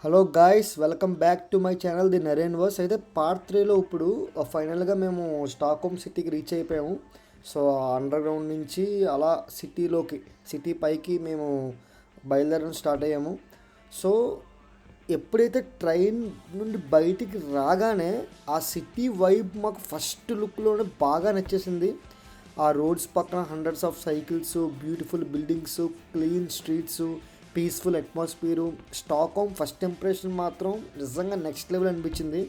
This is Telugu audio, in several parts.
Hello guys, welcome back to my channel the Naren verse. అయితే పార్ట్ 3లో ఇప్పుడు ఫైనల్గా మేము స్టాక్హోమ్ సిటీకి రీచ్ అయిపోయాము. సో అండర్ గ్రౌండ్ నుంచి అలా సిటీ పైకి మేము బయలుదేరడం స్టార్ట్ అయ్యాము. సో ఎప్పుడైతే ట్రైన్ నుండి బయటికి రాగానే ఆ సిటీ వైబ్ మాకు ఫస్ట్ లుక్లోనే బాగా నచ్చేసింది. ఆ రోడ్స్ పక్కన hundreds of cycles, beautiful buildings, clean streets, peaceful atmosphere. Stockholm first impression మాత్రం నిజంగా నెక్స్ట్ లెవెల్ అనిపించింది.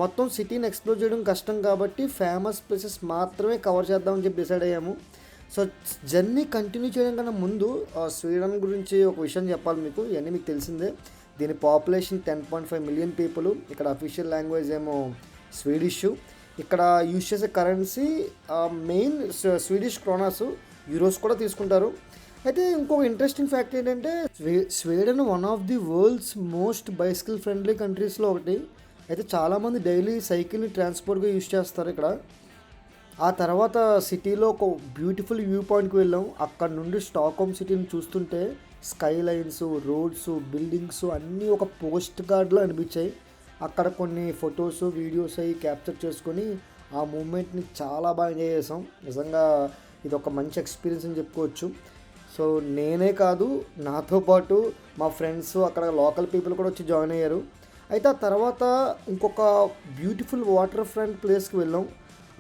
మొత్తం సిటీని ఎక్స్ప్లోర్ చేయడం కష్టం కాబట్టి ఫేమస్ ప్లేసెస్ మాత్రమే కవర్ చేద్దామని చెప్పి డిసైడ్ అయ్యాము. సో జర్నీ కంటిన్యూ చేయడం కన్నా ముందు స్వీడన్ గురించి ఒక విషయం చెప్పాలి మీకు. ఇవన్నీ మీకు తెలిసిందే. దీని పాపులేషన్ 10.5 మిలియన్ పీపుల్. ఇక్కడ అఫీషియల్ లాంగ్వేజ్ ఏమో స్వీడిష్. ఇక్కడ యూజ్ చేసే కరెన్సీ మెయిన్ స్వీడిష్ క్రోనాస్, యూరోస్ కూడా తీసుకుంటారు. అయితే ఇంకొక ఇంట్రెస్టింగ్ ఫ్యాక్ట్ ఏంటంటే Sweden one of the world's most bicycle friendly కంట్రీస్లో ఒకటి. అయితే చాలామంది డైలీ సైకిల్ని ట్రాన్స్పోర్ట్గా యూజ్ చేస్తారు ఇక్కడ. ఆ తర్వాత సిటీలో ఒక బ్యూటిఫుల్ వ్యూ పాయింట్కి వెళ్ళాం. అక్కడ నుండి స్టాక్హోమ్ సిటీని చూస్తుంటే స్కై లైన్స్, రోడ్స్, బిల్డింగ్స్ అన్నీ ఒక పోస్ట్ కార్డ్లో అనిపించాయి. అక్కడ కొన్ని ఫొటోస్, వీడియోస్ అవి క్యాప్చర్ చేసుకొని ఆ మూమెంట్ని చాలా బాగా ఎంజాయ్ చేసాం. నిజంగా ఇది ఒక మంచి ఎక్స్పీరియన్స్ అని చెప్పుకోవచ్చు. సో నేనే కాదు, నాతో పాటు మా ఫ్రెండ్స్, అక్కడ లోకల్ పీపుల్ కూడా వచ్చి జాయిన్ అయ్యారు. అయితే ఆ తర్వాత ఇంకొక బ్యూటిఫుల్ వాటర్ ఫ్రంట్ ప్లేస్కి వెళ్ళాం.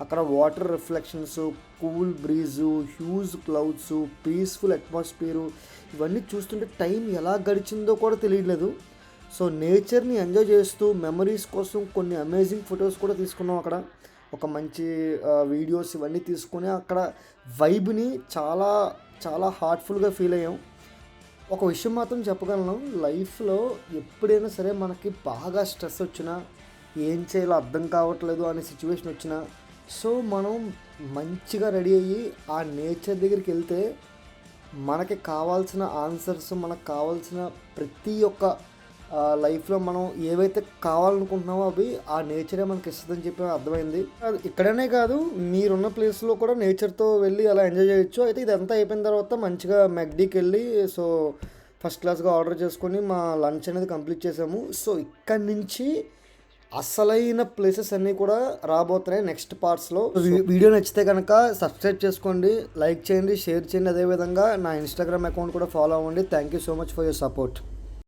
అక్కడ water reflections, cool breeze, huge clouds, peaceful atmosphere ఇవన్నీ చూస్తుంటే టైం ఎలా గడిచిందో కూడా తెలియట్లేదు. సో నేచర్ని ఎంజాయ్ చేస్తూ మెమరీస్ కోసం కొన్ని అమేజింగ్ ఫొటోస్ కూడా తీసుకున్నాం. అక్కడ ఒక మంచి వీడియోస్ ఇవన్నీ తీసుకొని అక్కడ వైబ్ని చాలా చాలా హార్ట్ఫుల్గా ఫీల్ అయ్యాం. ఒక విషయం మాత్రం చెప్పగలను, లైఫ్లో ఎప్పుడైనా సరే మనకి బాగా స్ట్రెస్ వచ్చినా, ఏం చేయాలో అర్థం కావట్లేదు అనే సిచ్యువేషన్ వచ్చినా, సో మనం మంచిగా రెడీ అయ్యి ఆ నేచర్ దగ్గరికి వెళ్తే మనకి కావాల్సిన ఆన్సర్స్, మనకు కావాల్సిన ప్రతి ఒక్క లైఫ్లో మనం ఏవైతే కావాలనుకుంటున్నామో అవి ఆ నేచరే మనకి ఇస్తుందని చెప్పి అర్థమైంది. ఇక్కడనే కాదు, మీరున్న ప్లేస్లో కూడా నేచర్తో వెళ్ళి అలా ఎంజాయ్ చేయొచ్చు. అయితే ఇదంతా అయిపోయిన తర్వాత మంచిగా మెక్డీకి వెళ్ళి సో ఫస్ట్ క్లాస్గా ఆర్డర్ చేసుకొని మా లంచ్ అనేది కంప్లీట్ చేసాము. సో ఇక్కడి నుంచి అసలైన ప్లేసెస్ అన్నీ కూడా రాబోతున్నాయి నెక్స్ట్ పార్ట్స్లో. వీడియో నచ్చితే కనుక సబ్స్క్రైబ్ చేసుకోండి, లైక్ చేయండి, షేర్ చేయండి. అదేవిధంగా నా ఇన్స్టాగ్రామ్ అకౌంట్ కూడా ఫాలో అవ్వండి. Thank you so much for your support.